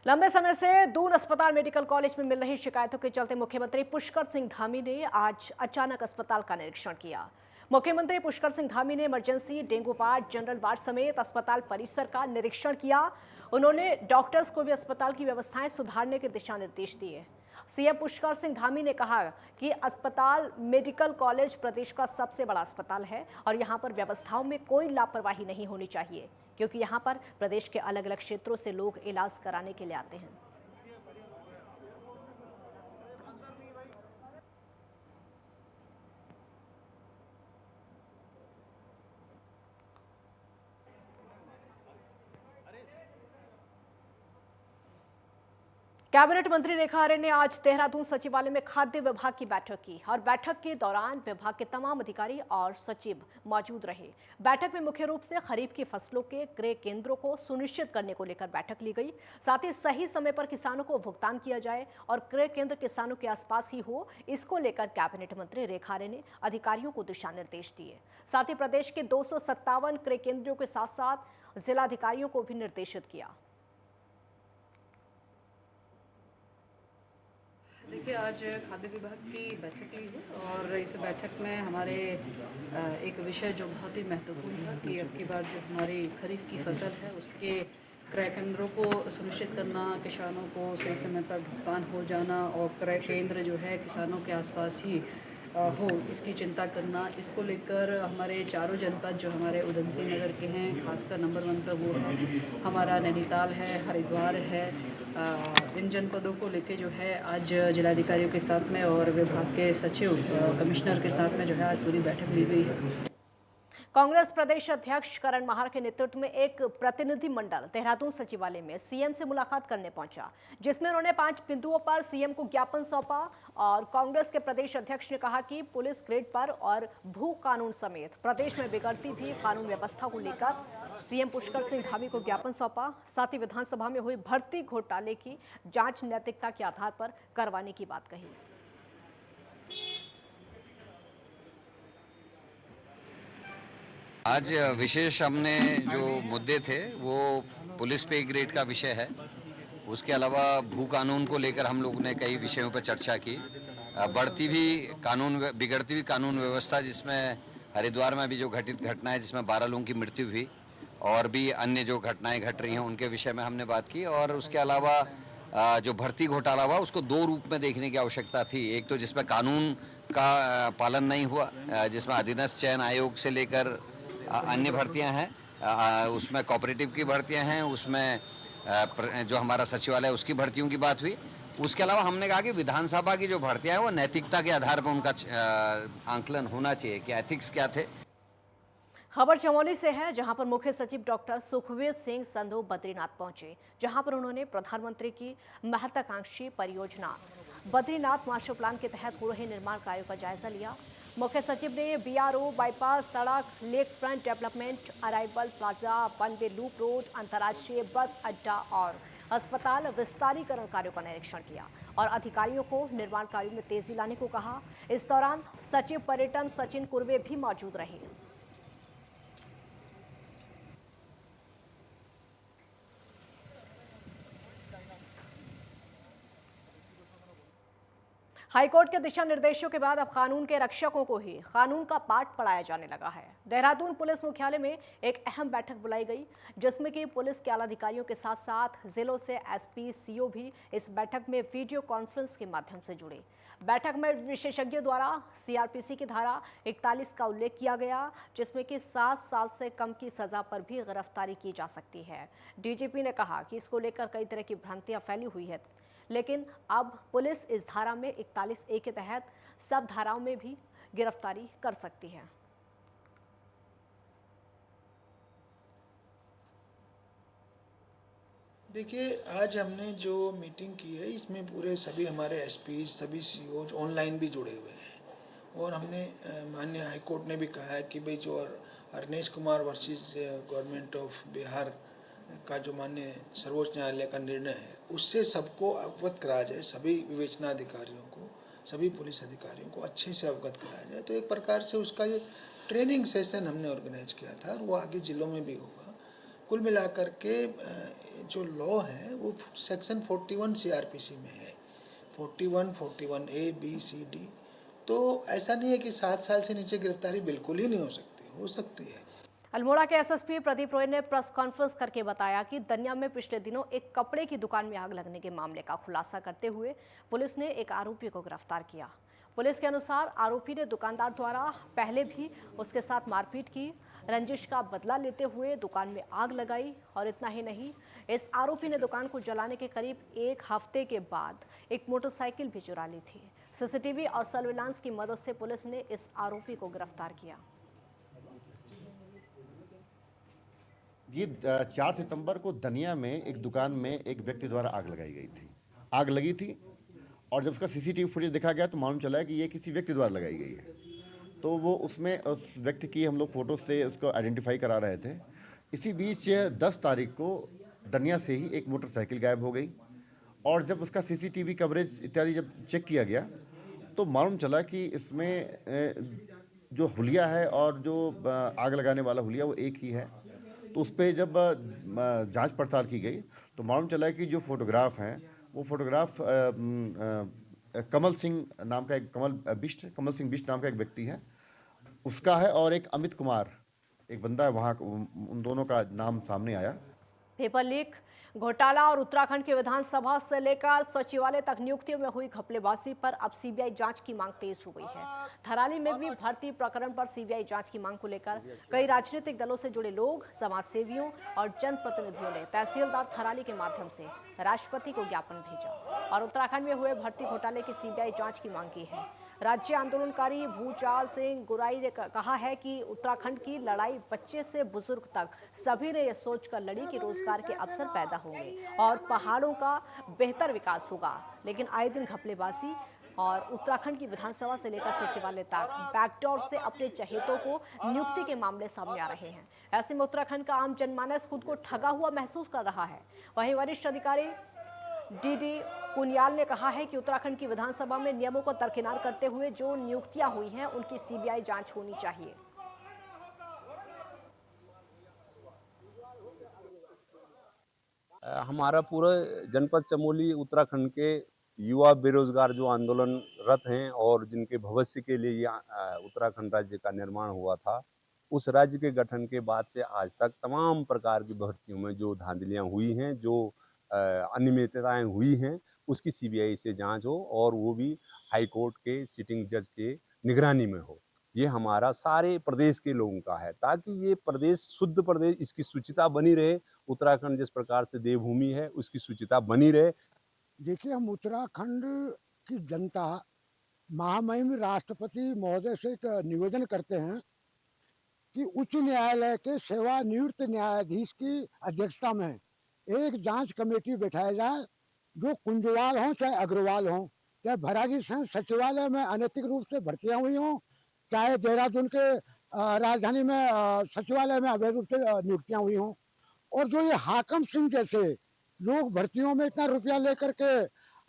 लंबे समय से दून अस्पताल मेडिकल कॉलेज में मिल रही शिकायतों के चलते मुख्यमंत्री पुष्कर सिंह धामी ने आज अचानक अस्पताल का निरीक्षण किया। मुख्यमंत्री पुष्कर सिंह धामी ने emergency, dengue ward, general ward समेत अस्पताल परिसर का निरीक्षण किया। उन्होंने डॉक्टर्स को भी अस्पताल की व्यवस्थाएं सुधारने के दिशा निर्देश दिए। सीएम पुष्कर सिंह धामी ने कहा कि अस्पताल मेडिकल कॉलेज प्रदेश का सबसे बड़ा अस्पताल है और यहां पर व्यवस्थाओं में कोई लापरवाही नहीं होनी चाहिए, क्योंकि यहां पर प्रदेश के अलग अलग क्षेत्रों से लोग इलाज कराने के लिए आते हैं। कैबिनेट मंत्री रेखा आर्य ने आज देहरादून सचिवालय में खाद्य विभाग की बैठक की और बैठक के दौरान विभाग के तमाम अधिकारी और सचिव मौजूद रहे। बैठक में मुख्य रूप से खरीफ की फसलों के क्रय केंद्रों को सुनिश्चित करने को लेकर बैठक ली गई। साथ ही सही समय पर किसानों को भुगतान किया जाए और क्रय केंद्र किसानों के आसपास ही हो, इसको लेकर कैबिनेट मंत्री रेखा आर्य ने अधिकारियों को दिशा निर्देश दिए। साथ ही प्रदेश के 257 क्रय केंद्रों के साथ साथ जिलाधिकारियों को भी निर्देशित किया। देखिए, आज खाद्य विभाग की बैठक ली है और इस बैठक में हमारे एक विषय जो बहुत ही महत्वपूर्ण था कि अब की बार जो हमारी खरीफ की फसल है उसके क्रय केंद्रों को सुनिश्चित करना, किसानों को सही समय पर भुगतान हो जाना और क्रय केंद्र जो है किसानों के आसपास ही हो, इसकी चिंता करना। इसको लेकर हमारे चारों जनपद जो हमारे उधमसिंह नगर के हैं, खासकर नंबर 1 पर वो है हमारा नैनीताल है, हरिद्वार है। इन जनपदों को लेके जो है आज जिलाधिकारियों के साथ में और विभाग के सचिव कमिश्नर के साथ में जो है आज पूरी बैठक ली गई है। कांग्रेस प्रदेश अध्यक्ष करण माहर के नेतृत्व में एक प्रतिनिधि मंडल देहरादून सचिवालय में सीएम से मुलाकात करने पहुंचा, जिसमें उन्होंने 5 बिंदुओं पर सीएम को ज्ञापन सौंपा। और कांग्रेस के प्रदेश अध्यक्ष ने कहा कि पुलिस ग्रेड पर और भू कानून समेत प्रदेश में बिगड़ती भी कानून व्यवस्था को लेकर सीएम पुष्कर सिंह धामी को ज्ञापन सौंपा। साथ ही विधानसभा में हुई भर्ती घोटाले की जांच नैतिकता के आधार पर करवाने की बात कही। आज विशेष हमने जो मुद्दे थे वो पुलिस पे ग्रेड का विषय है। उसके अलावा भू कानून को लेकर हम लोग ने कई विषयों पर चर्चा की। बिगड़ती हुई कानून व्यवस्था, जिसमें हरिद्वार में अभी जो घटित घटना है जिसमें 12 लोगों की मृत्यु हुई और भी अन्य जो घटनाएं घट रही हैं उनके विषय में हमने बात की। और उसके अलावा जो भर्ती घोटाला हुआ उसको 2 रूप में देखने की आवश्यकता थी। एक तो जिसमें कानून का पालन नहीं हुआ, जिसमें अधीनस्थ चयन आयोग से लेकर अन्य भर्तियां हैं, उसमें कोऑपरेटिव की भर्तियां हैं, उसमें जो हमारा सचिवालय उसकी भर्तियों की बात हुई। उसके अलावा हमने कहा कि विधानसभा की जो भर्तियां हैं वो नैतिकता के आधार पर उनका आंकलन होना चाहिए कि एथिक्स क्या थे। खबर चमोली से है, जहां पर मुख्य सचिव डॉक्टर सुखवीर सिंह संधू बद्रीनाथ पहुंचे, जहां पर उन्होंने प्रधानमंत्री की महत्वाकांक्षी परियोजना बद्रीनाथ मास्टर प्लान के तहत हो रहे निर्माण कार्यों का जायजा लिया। मुख्य सचिव ने बीआरओ, बाईपास सड़क, lake front development, arrival plaza, one way loop road, अंतर्राष्ट्रीय बस अड्डा और अस्पताल विस्तारीकरण कार्यों का निरीक्षण किया और अधिकारियों को निर्माण कार्यों में तेजी लाने को कहा। इस दौरान सचिव पर्यटन सचिन कुर्वे भी मौजूद रहे। हाईकोर्ट के दिशा निर्देशों के बाद अब कानून के रक्षकों को ही कानून का पाठ पढ़ाया जाने लगा है। देहरादून पुलिस मुख्यालय में एक अहम बैठक बुलाई गई, जिसमें कि पुलिस के आला अधिकारियों के साथ साथ जिलों से एसपी, सीओ भी इस बैठक में वीडियो कॉन्फ्रेंस के माध्यम से जुड़े। बैठक में विशेषज्ञों द्वारा सीआरपीसी की धारा 41 का उल्लेख किया गया, जिसमें कि 7 साल से कम की सजा पर भी गिरफ्तारी की जा सकती है। डीजीपी ने कहा कि इसको लेकर कई तरह की भ्रांतियां फैली हुई है, लेकिन अब पुलिस इस धारा में 41A के तहत सब धाराओं में भी गिरफ्तारी कर सकती है। देखिए, आज हमने जो मीटिंग की है इसमें पूरे सभी हमारे एसपी, सभी सीओ ऑनलाइन भी जुड़े हुए हैं और हमने माननीय हाईकोर्ट ने भी कहा है कि भाई जो Arnesh Kumar versus government of Bihar का जो माननीय सर्वोच्च न्यायालय का निर्णय है उससे सबको अवगत कराया जाए, सभी विवेचना अधिकारियों को, सभी पुलिस अधिकारियों को अच्छे से अवगत कराया जाए। तो एक प्रकार से उसका ये ट्रेनिंग सेशन हमने ऑर्गेनाइज किया था और वो आगे जिलों में भी होगा। कुल मिलाकर के जो लॉ है वो सेक्शन 41 सीआरपीसी में है, 41 ए बी सी डी। तो ऐसा नहीं है कि 7 साल से नीचे गिरफ्तारी बिल्कुल ही नहीं हो सकती है। अल्मोड़ा के एसएसपी प्रदीप रॉय ने प्रेस कॉन्फ्रेंस करके बताया कि दनिया में पिछले दिनों एक कपड़े की दुकान में आग लगने के मामले का खुलासा करते हुए पुलिस ने एक आरोपी को गिरफ्तार किया। पुलिस के अनुसार आरोपी ने दुकानदार द्वारा पहले भी उसके साथ मारपीट की, रंजिश का बदला लेते हुए दुकान में आग लगाई। और इतना ही नहीं, इस आरोपी ने दुकान को जलाने के करीब एक हफ्ते के बाद एक मोटरसाइकिल भी चुरा ली थी। सीसीटीवी और सर्विलांस की मदद से पुलिस ने इस आरोपी को गिरफ्तार किया। ये 4 सितंबर को दनिया में एक दुकान में एक व्यक्ति द्वारा आग लगाई गई थी। आग लगी थी और जब उसका सीसीटीवी फुटेज देखा गया तो मालूम चला है कि ये किसी व्यक्ति द्वारा लगाई गई है। तो वो उसमें उस व्यक्ति की हम लोग फ़ोटो से उसको आइडेंटिफाई करा रहे थे। इसी बीच 10 तारीख को दनिया से ही एक मोटरसाइकिल गायब हो गई और जब उसका सीसीटीवी कवरेज इत्यादि जब चेक किया गया तो मालूम चला कि इसमें जो हुलिया है और जो आग लगाने वाला हुलिया वो एक ही है। तो उस पर जब जांच पड़ताल की गई तो मालूम चला कि जो फोटोग्राफ हैं वो फोटोग्राफ कमल सिंह नाम का एक कमल सिंह बिष्ट नाम का एक व्यक्ति है, उसका है। और एक अमित कुमार एक बंदा है वहाँ, उन दोनों का नाम सामने आया। पेपर लीक घोटाला और उत्तराखंड के विधानसभा से लेकर सचिवालय तक नियुक्तियों में हुई घपलेबाजी पर अब सीबीआई जांच की मांग तेज हो गई है। थराली में भी भर्ती प्रकरण पर सीबीआई जांच की मांग को लेकर कई राजनीतिक दलों से जुड़े लोग, समाज सेवियों और जनप्रतिनिधियों ने तहसीलदार थराली के माध्यम से राष्ट्रपति को ज्ञापन भेजा और उत्तराखंड में हुए भर्ती घोटाले की सीबीआई जांच की मांग की है। राज्य आंदोलनकारी भूचाल सिंह गुराई ने कहा है कि उत्तराखंड की लड़ाई बच्चे से बुजुर्ग तक सभी ने यह सोचकर लड़ी कि रोजगार के अवसर पैदा होंगे और पहाड़ों का बेहतर विकास होगा, लेकिन आए दिन घपलेबाजी और उत्तराखंड की विधानसभा से लेकर सचिवालय तक बैकडोर से अपने चहेतों को नियुक्ति के मामले सामने आ रहे हैं। ऐसे में उत्तराखंड का आम जनमानस खुद को ठगा हुआ महसूस कर रहा है। वहीं वरिष्ठ अधिकारी डीडी कुनियाल ने कहा है कि उत्तराखंड की विधानसभा में नियमों को दरकिनार करते हुए जो नियुक्तियां हुई हैं उनकी सीबीआई जांच होनी चाहिए। हमारा पूरा जनपद चमोली उत्तराखंड के युवा बेरोजगार जो आंदोलनरत हैं और जिनके भविष्य के लिए ये उत्तराखंड राज्य का निर्माण हुआ था, उस राज्य के गठन के बाद से आज तक तमाम प्रकार की भर्तियों में जो धांधलियां हुई हैं, जो अनियमितताएं हुई हैं, उसकी सीबीआई से जांच हो और वो भी हाई कोर्ट के सिटिंग जज के निगरानी में हो। ये हमारा सारे प्रदेश के लोगों का है, ताकि ये प्रदेश शुद्ध प्रदेश, इसकी शुचिता बनी रहे। उत्तराखंड जिस प्रकार से देवभूमि है उसकी शुचिता बनी रहे। देखिए, हम उत्तराखंड की जनता महामहिम राष्ट्रपति महोदय से एक निवेदन करते हैं कि उच्च न्यायालय के सेवानिवृत्त न्यायाधीश की अध्यक्षता में एक जांच कमेटी बैठाया जाए, जो कुंजवाल हों चाहे अग्रवाल हों, चाहे भरागी सचिवालय में अनैतिक रूप से भर्तियां हुई हों, चाहे देहरादून के राजधानी में सचिवालय में अवैध रूप से नियुक्तियां हुई हों। और जो ये हाकम सिंह जैसे लोग भर्तियों में इतना रुपया लेकर के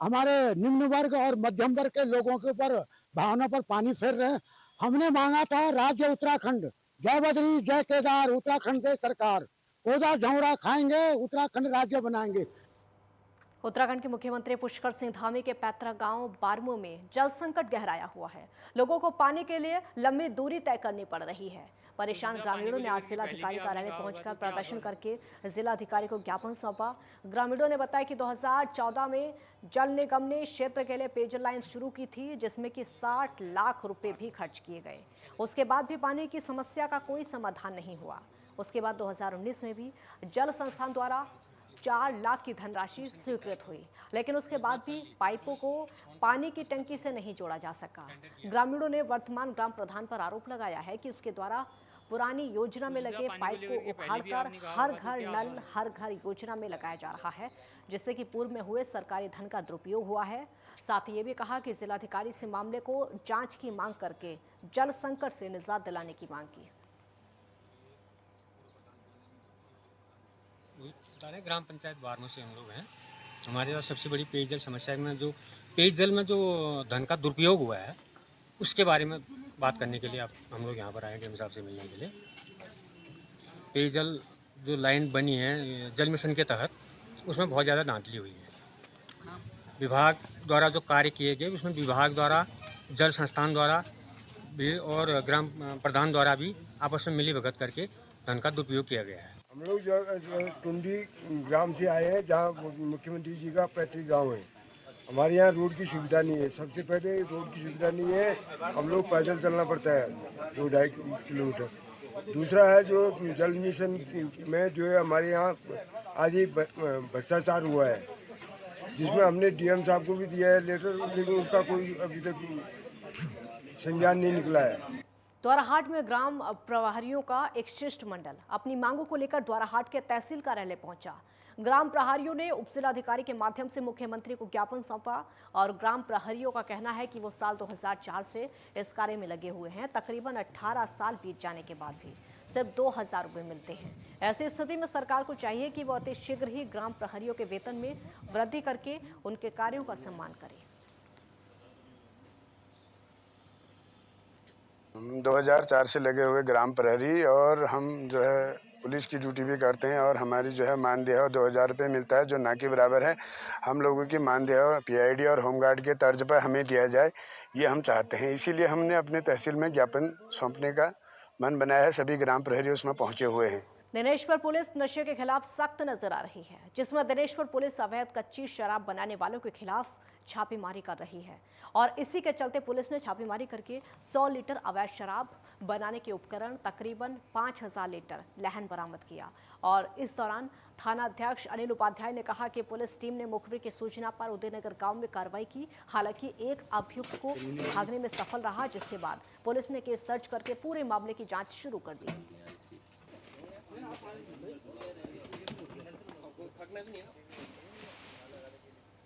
हमारे निम्न वर्ग और मध्यम वर्ग के लोगों के ऊपर भावना पर पानी फेर रहे हैं। हमने मांगा था राज्य उत्तराखंड, जय बद्री जय केदार, उत्तराखंड देश सरकार, कोदा झौड़ा खाएंगे, उत्तराखंड राज्य बनाएंगे। उत्तराखंड के मुख्यमंत्री पुष्कर सिंह धामी के पैतृक गांव बारमू में जल संकट गहराया हुआ है। लोगों को पानी के लिए लंबी दूरी तय करनी पड़ रही है। परेशान ग्रामीणों ने आज जिलाधिकारी कार्यालय पहुंचकर प्रदर्शन करके जिलाधिकारी को ज्ञापन सौंपा। ग्रामीणों ने बताया कि 2014 में जल निगम ने क्षेत्र के लिए पेयजल लाइन शुरू की थी, जिसमें कि 60 लाख रुपए भी खर्च किए गए। उसके बाद भी पानी की समस्या का कोई समाधान नहीं हुआ। उसके बाद 2019 में भी जल संस्थान द्वारा 4 लाख की धनराशि स्वीकृत हुई, लेकिन उसके बाद भी पाइपों को पानी की टंकी से नहीं जोड़ा जा सका। ग्रामीणों ने वर्तमान ग्राम प्रधान पर आरोप लगाया है कि उसके द्वारा पुरानी योजना में लगे पाइप को उखाड़कर हर घर नल हर घर योजना में लगाया जा रहा है, जिससे कि पूर्व में हुए सरकारी धन का दुरुपयोग हुआ है। साथ ही ये भी कहा कि जिलाधिकारी से मामले को जांच की मांग करके जल संकट से निजात दिलाने की मांग की। ग्राम पंचायत बारमू से हम लोग हैं। हमारे पास सबसे बड़ी पेयजल समस्या में जो पेयजल में जो धन का दुरुपयोग हुआ है, उसके बारे में बात करने के लिए हम लोग यहाँ पर आए हैं साहब से मिलने के लिए। पेयजल जो लाइन बनी है जल मिशन के तहत, उसमें बहुत ज़्यादा धांधली हुई है। विभाग द्वारा जो कार्य किए गए उसमें विभाग द्वारा, जल संस्थान द्वारा भी और ग्राम प्रधान द्वारा भी आपस में मिली भगत करके धन का दुरुपयोग किया गया है। हम लोग जो टुंडी ग्राम से आए हैं, जहाँ मुख्यमंत्री जी का पैतृक गांव है। हमारे यहाँ रोड की सुविधा नहीं है। सबसे पहले रोड की सुविधा नहीं है, हम लोग पैदल चलना पड़ता है 2-2.5 किलोमीटर। दूसरा है जो जल मिशन में जो है हमारे यहाँ आज ही भ्रष्टाचार हुआ है, जिसमें हमने डीएम साहब को भी दिया है लेटर, लेकिन उसका कोई अभी तक संज्ञान नहीं निकला है। द्वाराहाट में ग्राम प्रभारियों का एक शिष्टमंडल अपनी मांगों को लेकर द्वाराहाट के तहसील कार्यालय पहुंचा। ग्राम प्रहरियों ने उपजिलाधिकारी के माध्यम से मुख्यमंत्री को ज्ञापन सौंपा और ग्राम प्रहरियों का कहना है कि वो साल 2004 से इस कार्य में लगे हुए हैं। तकरीबन 18 साल बीत जाने के बाद भी सिर्फ 2000 रुपये मिलते हैं। ऐसी स्थिति में सरकार को चाहिए कि वो अति शीघ्र ही ग्राम प्रहरियों के वेतन में वृद्धि करके उनके कार्यों का सम्मान करे। 2004 से लगे हुए ग्राम प्रहरी, और हम जो है पुलिस की ड्यूटी भी करते हैं, और हमारी जो है मानदेय 2000 रुपये मिलता है, जो ना के बराबर है। हम लोगों की मानदेय पीआईडी और होमगार्ड के तर्ज पर हमें दिया जाए, ये हम चाहते हैं। इसीलिए हमने अपने तहसील में ज्ञापन सौंपने का मन बनाया है। सभी ग्राम प्रहरी उसमें पहुंचे हुए हैं। दिनेशपुर पुलिस नशे के खिलाफ सख्त नजर आ रही है, जिसमें दिनेशपुर पुलिस अवैध कच्ची शराब बनाने वालों के खिलाफ छापेमारी कर रही है और इसी के चलते पुलिस ने छापेमारी करके 100 लीटर अवैध शराब बनाने के उपकरण तकरीबन 5000 लीटर लहन बरामद किया। और इस दौरान थाना अध्यक्ष अनिल उपाध्याय ने कहा कि पुलिस टीम ने मुखबिर की सूचना पर उदयनगर गांव में कार्रवाई की। हालांकि एक अभियुक्त को भागने में सफल रहा, जिसके बाद पुलिस ने केस दर्ज करके पूरे मामले की जांच शुरू कर दी।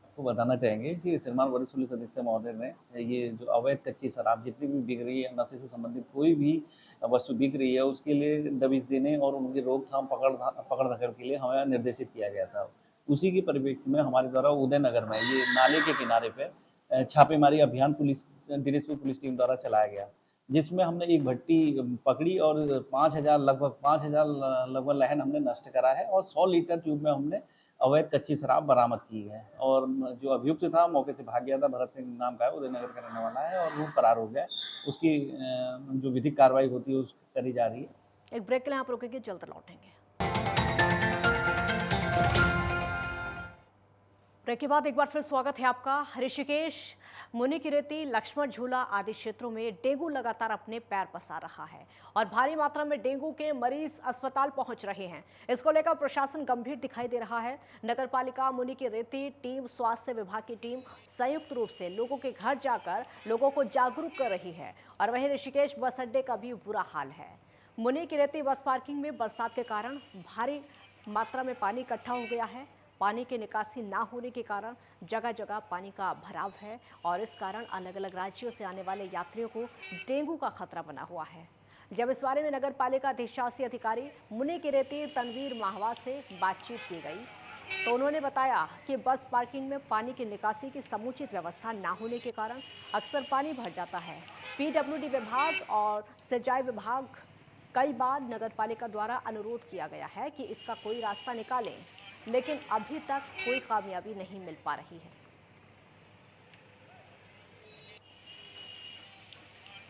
आपको बताना चाहेंगे कि श्रीमान वरिष्ठ पुलिस अधीक्षक महोदय ने ये जो अवैध कच्ची शराब जितनी भी बिक रही है, नशे से संबंधित कोई भी वस्तु बिक रही है, उसके लिए दबिश देने और उनकी रोकथाम पकड़ धकड़ के लिए हमें निर्देशित किया गया था। उसी के परिप्रेक्ष्य में हमारे द्वारा उदयनगर में ये नाले के किनारे पे छापेमारी अभियान दिनेशपुर पुलिस टीम द्वारा चलाया गया, जिसमें हमने एक भट्टी पकड़ी और लगभग 5000 लहन हमने नष्ट करा है और 100 लीटर ट्यूब में हमने अवैध कच्ची शराब बरामद की है। और जो अभियुक्त था मौके से भाग गया था, भरत सिंह नाम का है, उदयनगर का रहने वाला है और वो फरार हो गया। उसकी जो विधिक कार्रवाई होती है उस करी जा रही है। एक ब्रेक के लिए आप रुकेंगे, जल्द लौटेंगे। ब्रेक के बाद एक बार फिर स्वागत है आपका। ऋषिकेश, मुनिकीरेती, लक्ष्मण झूला आदि क्षेत्रों में डेंगू लगातार अपने पैर पसार रहा है और भारी मात्रा में डेंगू के मरीज अस्पताल पहुंच रहे हैं। इसको लेकर प्रशासन गंभीर दिखाई दे रहा है। नगरपालिका, मुनिकीरेती टीम, स्वास्थ्य विभाग की टीम संयुक्त रूप से लोगों के घर जाकर लोगों को जागरूक कर रही है। और वहीं ऋषिकेश बस अड्डे का भी बुरा हाल है। मुनिकीरेती बस पार्किंग में बरसात के कारण भारी मात्रा में पानी इकट्ठा हो गया है। पानी की निकासी ना होने के कारण जगह जगह पानी का भराव है और इस कारण अलग अलग राज्यों से आने वाले यात्रियों को डेंगू का खतरा बना हुआ है। जब इस बारे में नगर पालिका अधिशासी अधिकारी मुनिकीरेती तनवीर माहवा से बातचीत की गई तो उन्होंने बताया कि बस पार्किंग में पानी की निकासी की समुचित व्यवस्था ना होने के कारण अक्सर पानी भर जाता है। पीडब्ल्यूडी विभाग और सिंचाई विभाग कई बार नगर पालिका द्वारा अनुरोध किया गया है कि इसका कोई रास्ता निकालें, लेकिन अभी तक कोई कामयाबी नहीं मिल पा रही है।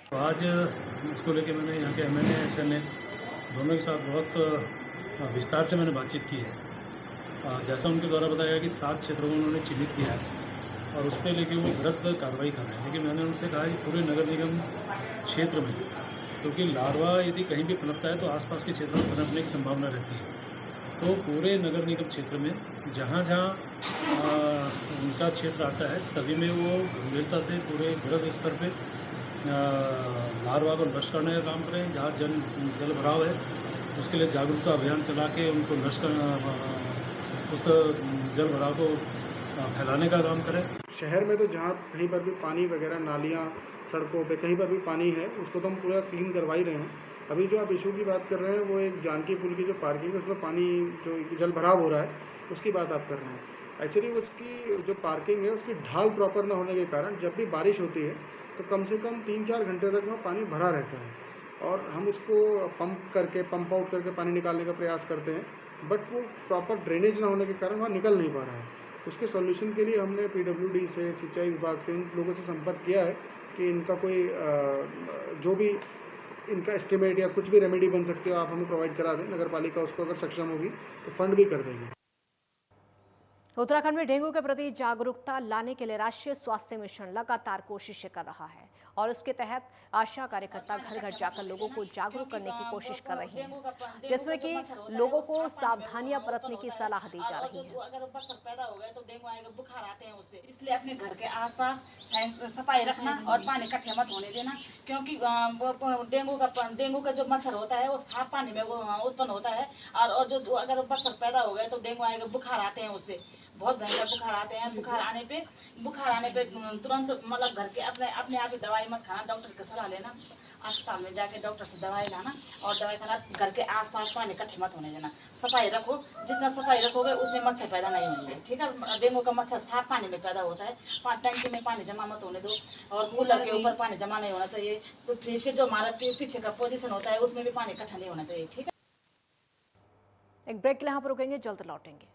तो आज इसको लेके मैंने यहाँ के एमएनए एसएमए दोनों के साथ बहुत विस्तार से मैंने बातचीत की है। जैसा उनके द्वारा बताया कि 7 क्षेत्रों में उन्होंने चिन्हित किया है और उस पर लेके वो तुरंत कार्रवाई कर रहे हैं। लेकिन मैंने उनसे कहा कि पूरे नगर निगम क्षेत्र में, क्योंकि लार्वा यदि कहीं भी पनपता है तो आसपास के क्षेत्रों में पनपने की संभावना रहती है, तो पूरे नगर निगम क्षेत्र में जहाँ जहाँ उनका क्षेत्र आता है सभी में वो गंभीरता से पूरे वृहद स्तर पे लार्वा को नष्ट करने का काम करें। जहाँ जल भराव है उसके लिए जागरूकता अभियान चला के उनको नष्ट उस जल भराव को फैलाने का काम करें। शहर में तो जहाँ कहीं पर भी पानी वगैरह, नालियाँ, सड़कों पे कहीं पर भी पानी है उसको तो हम पूरा क्लीन करवा ही रहे हैं। अभी जो आप इशू की बात कर रहे हैं वो एक जानकी पुल की जो पार्किंग है उसमें पानी जो जल भराव हो रहा है उसकी बात आप कर रहे हैं। एक्चुअली उसकी जो पार्किंग है उसकी ढाल प्रॉपर न होने के कारण जब भी बारिश होती है तो कम से कम 3-4 घंटे तक वहाँ पानी भरा रहता है और हम उसको पंप आउट करके पानी निकालने का प्रयास करते हैं। बट वो प्रॉपर ड्रेनेज ना होने के कारण वहाँ निकल नहीं पा रहा है। उसके सॉल्यूशन के लिए हमने PWD से, सिंचाई विभाग से, इन लोगों से संपर्क किया है कि इनका कोई जो भी इनका एस्टिमेट या कुछ भी रेमेडी बन सकती हो आप हमें प्रोवाइड करा दें। नगर पालिका उसको अगर सक्षम होगी तो फंड भी कर देगी। उत्तराखंड में डेंगू के प्रति जागरूकता लाने के लिए राष्ट्रीय स्वास्थ्य मिशन लगातार कोशिशें कर रहा है और उसके तहत आशा कार्यकर्ता घर घर जाकर लोगों को जागरूक करने की कोशिश कर रही हैं, जिसमें कि लोगों को सावधानियां बरतने की सलाह दी जा रही है। अगर बच्चा पैदा हो गया तो डेंगू आएगा, बुखार आते हैं उससे, इसलिए अपने घर के आसपास सफाई रखना और पानी इकट्ठे मत होने देना, क्योंकि डेंगू का जो मच्छर होता है वो साफ पानी में उत्पन्न होता है और जो अगर बच्चा पैदा हो गया तो डेंगू आएगा, बुखार आते हैं उससे, बहुत भयंकर बुखार आते हैं। बुखार आने पे तुरंत मतलब घर के अपने आप ही दवाई मत खाना, डॉक्टर की सलाह लेना, अस्पताल में जाके डॉक्टर से दवाई लाना और दवाई खाना। घर के आसपास पानी इकट्ठे मत होने देना, सफाई रखो, जितना सफाई रखोगे उतने मच्छर पैदा नहीं होंगे, ठीक है। डेंगू का मच्छर साफ पानी में पैदा होता है, टंकी में पानी जमा मत होने दो और कूलर के ऊपर पानी जमा नहीं होना चाहिए। तो फ्रिज के जो हमारा पीछे का पोजीशन होता है उसमें भी पानी इकट्ठा नहीं होना चाहिए, ठीक है। एक ब्रेक के लिए यहाँ पर रुकेंगे, जल्द लौटेंगे।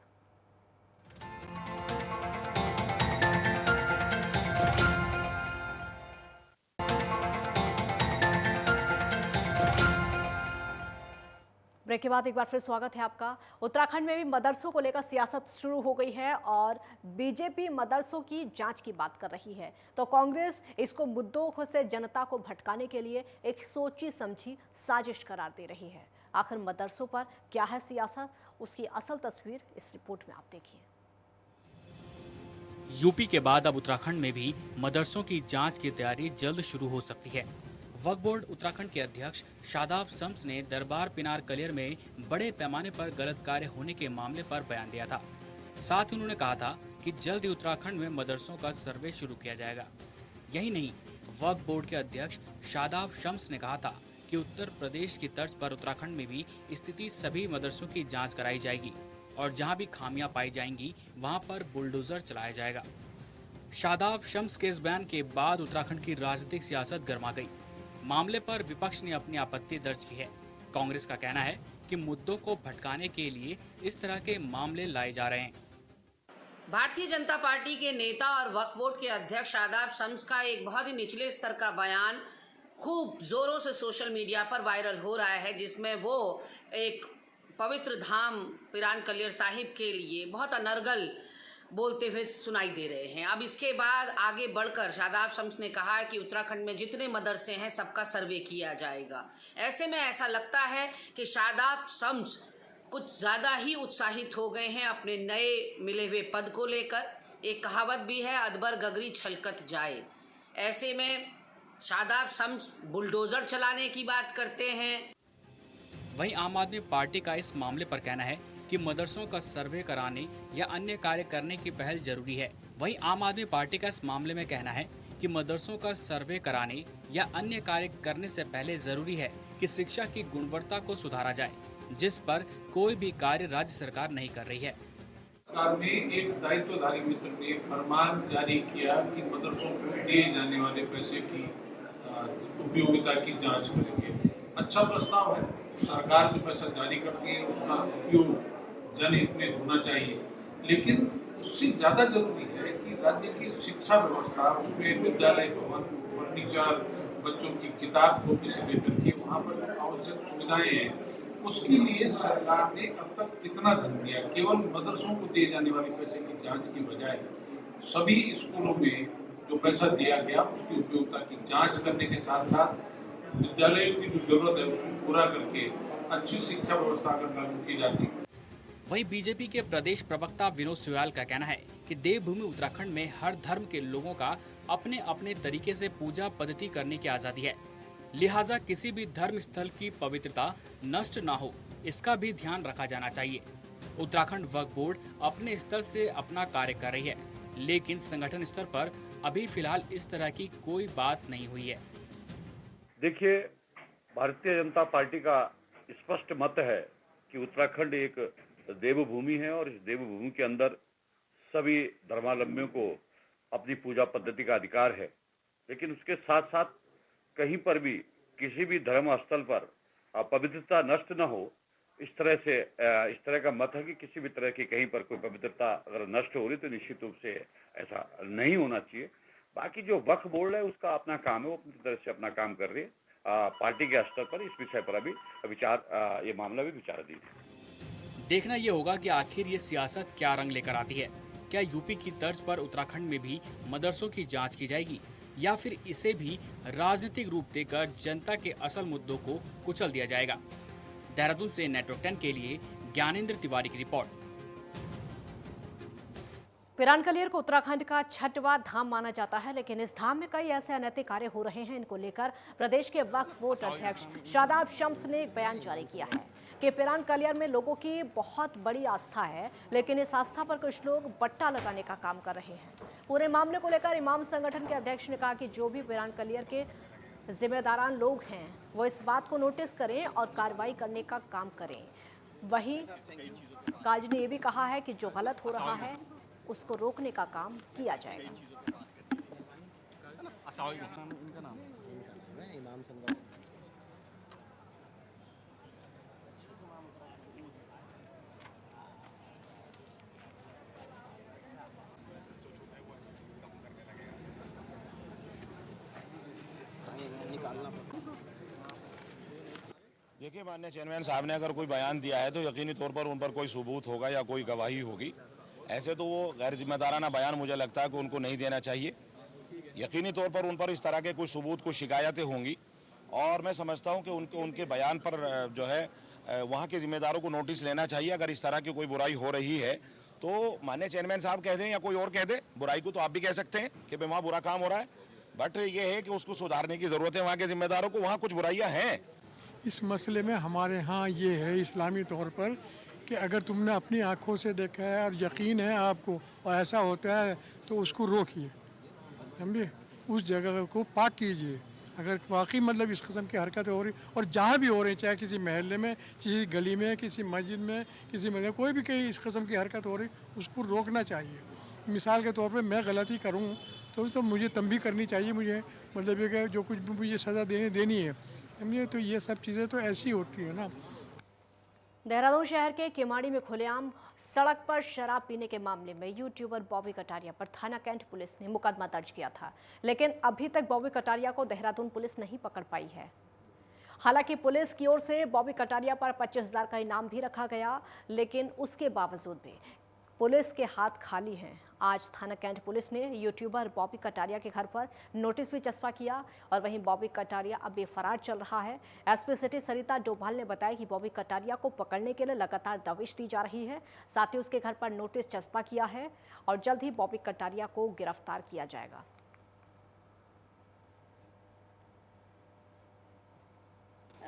ब्रेक के बाद एक बार फिर स्वागत है आपका। उत्तराखंड में भी मदरसों को लेकर सियासत शुरू हो गई है और बीजेपी मदरसों की जांच की बात कर रही है, तो कांग्रेस इसको मुद्दों से जनता को भटकाने के लिए एक सोची समझी साजिश करार दे रही है। आखिर मदरसों पर क्या है सियासत, उसकी असल तस्वीर इस रिपोर्ट में आप देखिए। यूपी के बाद अब उत्तराखंड में भी मदरसों की जांच की तैयारी जल्द शुरू हो सकती है। वक्फ बोर्ड उत्तराखंड के अध्यक्ष शादाब शम्स ने दरबार पिनार कलियर में बड़े पैमाने पर गलत कार्य होने के मामले पर बयान दिया था। साथ ही उन्होंने कहा था कि जल्द ही उत्तराखंड में मदरसों का सर्वे शुरू किया जाएगा। यही नहीं, वक्फ बोर्ड के अध्यक्ष शादाब शम्स ने कहा था कि उत्तर प्रदेश की तर्ज पर उत्तराखंड में भी स्थिति सभी मदरसों की जाँच कराई जाएगी और जहाँ भी खामियां पाई जाएंगी वहाँ पर बुलडोजर चलाया जाएगा। शादाब शम्स के इस बयान के बाद उत्तराखंड की राजनीतिक सियासत गर्मा गई। मामले पर विपक्ष ने अपनी आपत्ति दर्ज की है। कांग्रेस का कहना है कि मुद्दों को भटकाने के लिए इस तरह के मामले लाए जा रहे हैं। भारतीय जनता पार्टी के नेता और वक्फ बोर्ड के अध्यक्ष शादाब शम्स का एक बहुत ही निचले स्तर का बयान खूब जोरों से सोशल मीडिया पर वायरल हो रहा है, जिसमें वो एक पवित्र धाम पिरान कलियर साहिब के लिए बहुत अनर्गल बोलते हुए सुनाई दे रहे हैं। अब इसके बाद आगे बढ़कर शादाब शम्स ने कहा कि उत्तराखंड में जितने मदरसे हैं सबका सर्वे किया जाएगा। ऐसे में ऐसा लगता है कि शादाब शम्स कुछ ज़्यादा ही उत्साहित हो गए हैं अपने नए मिले हुए पद को लेकर। एक कहावत भी है, अदबर गगरी छलकत जाए। ऐसे में शादाब शम्स बुलडोजर चलाने की बात करते हैं। वहीं आम आदमी पार्टी का इस मामले पर कहना है कि मदरसों का सर्वे कराने या अन्य कार्य करने की पहल जरूरी है। वहीं आम आदमी पार्टी का इस मामले में कहना है कि मदरसों का सर्वे कराने या अन्य कार्य करने से पहले जरूरी है कि शिक्षा की गुणवत्ता को सुधारा जाए, जिस पर कोई भी कार्य राज्य सरकार नहीं कर रही है। सरकार ने एक दायित्वधारी मित्र ने फरमान जारी किया कि मदरसों को दिए जाने वाले पैसे की उपयोगिता की जांच करेंगे। अच्छा प्रस्ताव है। सरकार जो पैसा जारी करती है उसका उपयोग जनहित में होना चाहिए, लेकिन उससे ज़्यादा जरूरी है कि राज्य की शिक्षा व्यवस्था, उसमें विद्यालय भवन, फर्नीचर, बच्चों की किताब कॉपी से लेकर के वहाँ पर जो आवश्यक सुविधाएं हैं, उसके लिए सरकार ने अब तक कितना धन दिया। केवल मदरसों को दिए जाने वाले पैसे की जांच की बजाय सभी स्कूलों में जो पैसा दिया गया उसकी उपयोगिता की जांच करने के साथ साथ विद्यालयों की जो जरूरत है उसको पूरा करके अच्छी शिक्षा व्यवस्था अगर लागू की जाती। वहीं बीजेपी के प्रदेश प्रवक्ता विनोद सुयाल का कहना है कि देवभूमि उत्तराखंड में हर धर्म के लोगों का अपने अपने तरीके से पूजा पद्धति करने की आजादी है, लिहाजा किसी भी धर्म स्थल की पवित्रता नष्ट न हो, इसका भी ध्यान रखा जाना चाहिए। उत्तराखंड वक्फ बोर्ड अपने स्तर से अपना कार्य कर रही है, लेकिन संगठन स्तर पर अभी फिलहाल इस तरह की कोई बात नहीं हुई है। देखिए, भारतीय जनता पार्टी का स्पष्ट मत है कि उत्तराखंड एक देवभूमि है और इस देवभूमि के अंदर सभी धर्मावलंबियों को अपनी पूजा पद्धति का अधिकार है, लेकिन उसके साथ साथ कहीं पर भी किसी भी धर्म स्थल पर पवित्रता नष्ट न हो, इस तरह का मत है कि किसी भी तरह की कहीं पर कोई पवित्रता अगर नष्ट हो रही तो निश्चित रूप से ऐसा नहीं होना चाहिए। बाकी जो वक्फ बोर्ड है उसका अपना काम है, वो अपनी तरह से अपना काम कर रही है। पार्टी के स्तर पर इस विषय पर अभी ये मामला भी विचाराधीन है। देखना ये होगा कि आखिर ये सियासत क्या रंग लेकर आती है। क्या यूपी की तर्ज पर उत्तराखंड में भी मदरसों की जांच की जाएगी या फिर इसे भी राजनीतिक रूप देकर जनता के असल मुद्दों को कुचल दिया जाएगा। देहरादून से नेटवर्क 10 के लिए ज्ञानेंद्र तिवारी की रिपोर्ट। पिरानकलियर को उत्तराखंड का छठवां धाम माना जाता है, लेकिन इस धाम में कई ऐसे अनैतिक कार्य हो रहे हैं। इनको लेकर प्रदेश के वक्फ बोर्ड अध्यक्ष शादाब शम्स ने एक बयान जारी किया है कि पिरानकलियर में लोगों की बहुत बड़ी आस्था है, लेकिन इस आस्था पर कुछ लोग बट्टा लगाने का काम कर रहे हैं। पूरे मामले को लेकर इमाम संगठन के अध्यक्ष ने कहा कि जो भी पिरानकलियर के जिम्मेदारान लोग हैं वो इस बात को नोटिस करें और कार्रवाई करने का काम करें। वहीं काजी ने यह भी कहा है कि जो गलत हो रहा है उसको रोकने का काम किया जाएगा। देखिए, माननीय चेयरमैन साहब ने अगर कोई बयान दिया है तो यकीनी तौर पर उन पर कोई सबूत होगा या कोई गवाही होगी। ऐसे तो वो गैर जिम्मेदाराना बयान मुझे लगता है कि उनको नहीं देना चाहिए। यकीनी तौर पर उन पर इस तरह के कुछ सबूत, कुछ शिकायतें होंगी और मैं समझता हूं कि उनके बयान पर जो है वहां के जिम्मेदारों को नोटिस लेना चाहिए। अगर इस तरह की कोई बुराई हो रही है तो माननीय चेयरमैन साहब कह दें या कोई और कह दे, बुराई को तो आप भी कह सकते हैं कि वहाँ बुरा काम हो रहा है, बट ये है कि उसको सुधारने की ज़रूरत है। वहाँ के जिम्मेदारों को वहाँ कुछ बुराइयाँ हैं। इस मसले में हमारे यहाँ ये है इस्लामी तौर पर कि अगर तुमने अपनी आँखों से देखा है और यकीन है आपको और ऐसा होता है तो उसको रोकिए, समझिए, उस जगह को पाक कीजिए। अगर वाकई मतलब इस किस्म की हरकतें हो रही और जहाँ भी हो रही, चाहे किसी महल्ले में, किसी गली में, किसी मस्जिद में, किसी मतलब कोई भी कहीं इस किस्म की हरकत हो रही, उसको रोकना चाहिए। मिसाल के तौर पर मैं गलती करूँ तो मुझे तंबी करनी चाहिए, मुझे मतलब ये कि जो कुछ भी मुझे सज़ा देनी है, समझिए। तो ये सब चीज़ें तो ऐसी होती है ना। देहरादून शहर के केमाड़ी में खुलेआम सड़क पर शराब पीने के मामले में यूट्यूबर बॉबी कटारिया पर थाना कैंट पुलिस ने मुकदमा दर्ज किया था, लेकिन अभी तक बॉबी कटारिया को देहरादून पुलिस नहीं पकड़ पाई है। हालांकि पुलिस की ओर से बॉबी कटारिया पर 25,000 का इनाम भी रखा गया, लेकिन उसके बावजूद भी पुलिस के हाथ खाली हैं। आज थाना कैंट पुलिस ने यूट्यूबर बॉबी कटारिया के घर पर नोटिस भी चस्पा किया और वहीं बॉबी कटारिया अब बेफरार चल रहा है। एसपी सिटी सरिता डोभाल ने बताया कि बॉबी कटारिया को पकड़ने के लिए लगातार दबिश दी जा रही है, साथ ही उसके घर पर नोटिस चस्पा किया है और जल्द ही बॉबी कटारिया को गिरफ्तार किया जाएगा।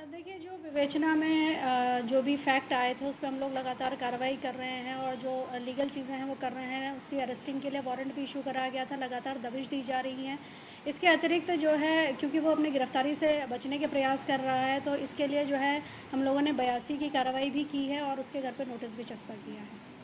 देखिए, जो विवेचना में जो भी फैक्ट आए थे उस पर हम लोग लगातार कार्रवाई कर रहे हैं और जो लीगल चीज़ें हैं वो कर रहे हैं। उसकी अरेस्टिंग के लिए वारंट भी इशू कराया गया था, लगातार दबिश दी जा रही हैं। इसके अतिरिक्त जो है, क्योंकि वो अपनी गिरफ्तारी से बचने के प्रयास कर रहा है, तो इसके लिए जो है हम लोगों ने 82 की कार्रवाई भी की है और उसके घर पर नोटिस भी चस्पा किया है।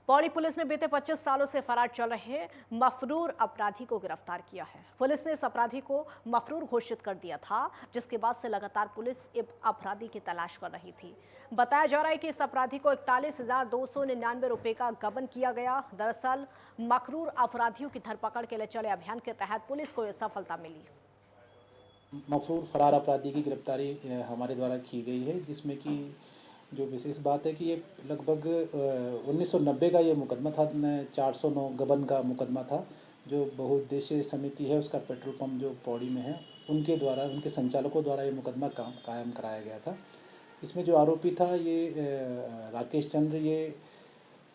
पौड़ी पुलिस ने बीते 25 सालों से फरार चल रहे मफरूर अपराधी को गिरफ्तार किया है। पुलिस ने इस अपराधी को मफरूर घोषित कर दिया था, जिसके बाद से लगातार पुलिस इस अपराधी की तलाश कर रही थी। बताया जा रहा है कि इस अपराधी को 41,299 रुपए का गबन किया गया। दरअसल मफरूर अपराधियों की धरपकड़ के लिए चले अभियान के तहत पुलिस को यह सफलता मिली। मफरूर फरार अपराधी की गिरफ्तारी हमारे द्वारा की गई है, जिसमें कि जो विशेष बात है कि ये लगभग 1990 का ये मुकदमा था, 409 गबन का मुकदमा था। जो बहुउद्देशीय समिति है उसका पेट्रोल पंप जो पौड़ी में है, उनके द्वारा, उनके संचालकों द्वारा ये मुकदमा कायम कराया गया था। इसमें जो आरोपी था ये राकेश चंद्र, ये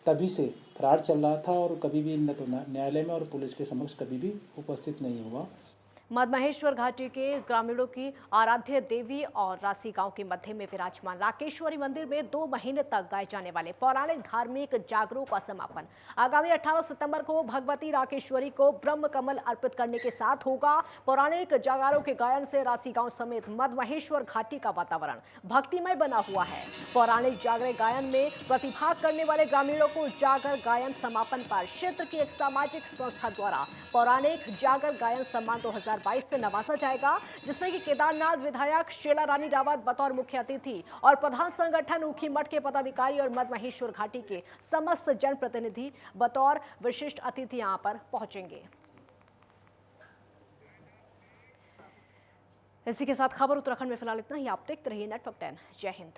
तभी से फरार चल रहा था और कभी भी न तो न्यायालय में और पुलिस के समक्ष कभी भी उपस्थित नहीं हुआ। मधमहेश्वर घाटी के ग्रामीणों की आराध्य देवी और रासी गांव के मध्य में विराजमान राकेश्वरी मंदिर में 2 महीने तक गाए जाने वाले पौराणिक धार्मिक जागरों का समापन आगामी 18 सितंबर को भगवती राकेश्वरी को ब्रह्म कमल अर्पित करने के साथ होगा। पौराणिक जागरों के गायन से रासी गांव समेत मधमहेश्वर घाटी का वातावरण भक्तिमय बना हुआ है। पौराणिक जागर गायन में प्रतिभाग करने वाले ग्रामीणों को जागर गायन समापन पर क्षेत्र की एक सामाजिक संस्था द्वारा पौराणिक जागर गायन सम्मान 2023 2022 से नवाजा जाएगा, जिसमें कि केदारनाथ विधायक शीला रानी रावत बतौर मुख्य अतिथि और प्रधान संगठन ऊखी मठ के पदाधिकारी और मद महेश्वर घाटी के समस्त जनप्रतिनिधि बतौर विशिष्ट अतिथि यहां पर पहुंचेंगे। इसी के साथ खबर उत्तराखंड में फिलहाल इतना ही। आप देखते रहिए नेटवर्क 10। जय हिंद।